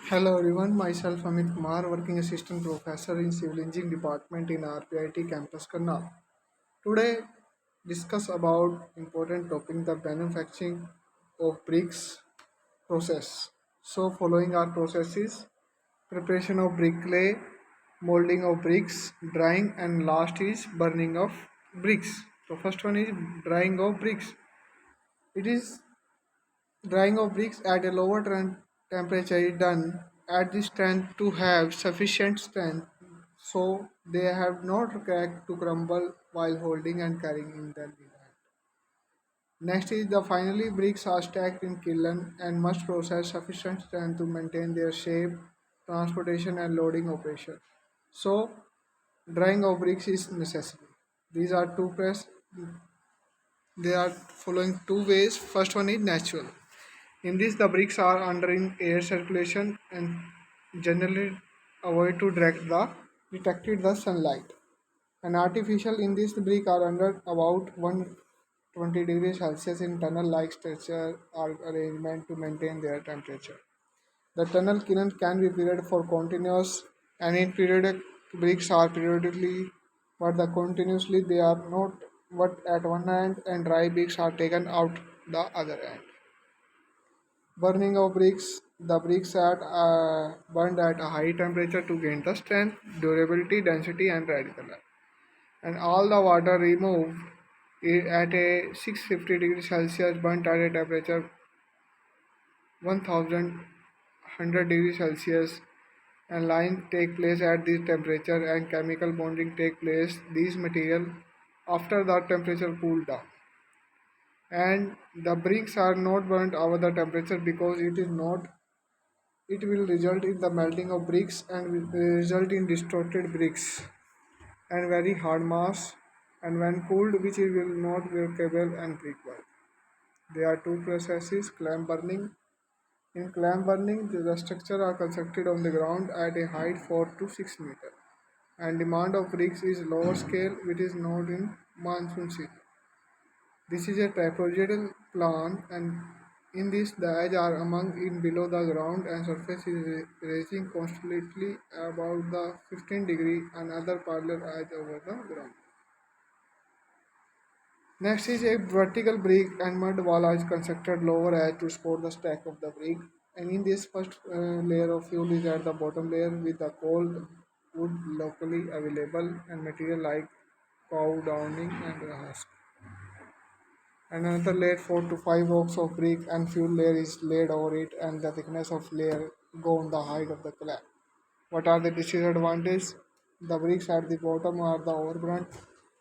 Hello everyone, myself Amit Kumar, working assistant professor in civil engineering department in RPIT campus Karnal. Today discuss about important topic the manufacturing of bricks process. So following our processes, preparation of brick clay, molding of bricks, drying and last is burning of bricks. So first one is drying of bricks. It is drying of bricks at a lower temperature is done at this strength to have sufficient strength so they have not cracked to crumble while holding and carrying in their hand. Next is the finally bricks are stacked in kiln and must possess sufficient strength to maintain their shape, transportation and loading operation. So drying of bricks is necessary. These are two press. They are following two ways. First one is natural. In this, the bricks are under in air circulation and generally avoid to direct the detected the sunlight. And artificial in this, the brick are under about 120 degrees Celsius in tunnel-like structure or arrangement to maintain their temperature. The tunnel kiln can be period for continuous and in periodic bricks are periodically, but the continuously they are not. But at one end and dry bricks are taken out the other end. Burning of bricks. The bricks are burned at a high temperature to gain the strength, durability, density, and radical. And all the water removed at a 650 degrees Celsius, burnt at a temperature 1100 degrees Celsius, and line take place at this temperature, and chemical bonding take place. These material after the temperature cool down. And the bricks are not burnt over the temperature because it will result in the melting of bricks and will result in distorted bricks and very hard mass and when cooled which will not be workable and breakable. There are two processes clamp burning. In clamp burning the structure are constructed on the ground at a height 4 to 6 meter and demand of bricks is lower scale which is not in monsoon season. This is a trapezoidal plan and in this the edge are among in below the ground and surface is raising constantly about the 15 degree and other parallel edge over the ground. Next is a vertical brick and mud wall is constructed lower edge to support the stack of the brick and in this first layer of fuel is at the bottom layer with the cold wood locally available and material like cow downing and husk. And another layer 4 to 5 rocks of brick and fuel layer is laid over it and the thickness of layer go on the height of the slab. What are the disadvantages? The bricks at the bottom are the overburnt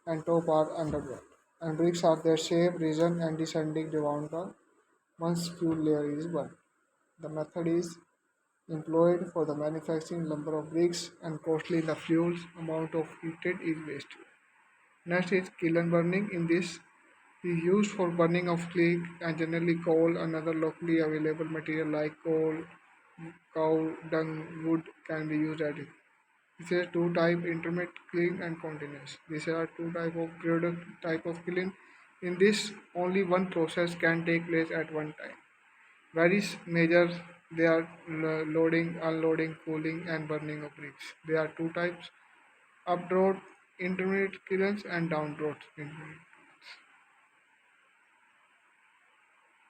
and top are underburnt. And bricks are their shape, region and descending down the once fuel layer is burned. The method is employed for the manufacturing number of bricks and costly the fuels amount of heated is wasted. Next is kiln burning. In this is used for burning of clay and generally coal and other locally available material like coal, cow dung, wood can be used at it. This is two type intermittent clean and continuous. These are two type of product type of kiln. In this, only one process can take place at one time. Various measures they are loading, unloading, cooling, and burning of bricks. There are two types: updraft intermediate kilns and downdraft intermediate.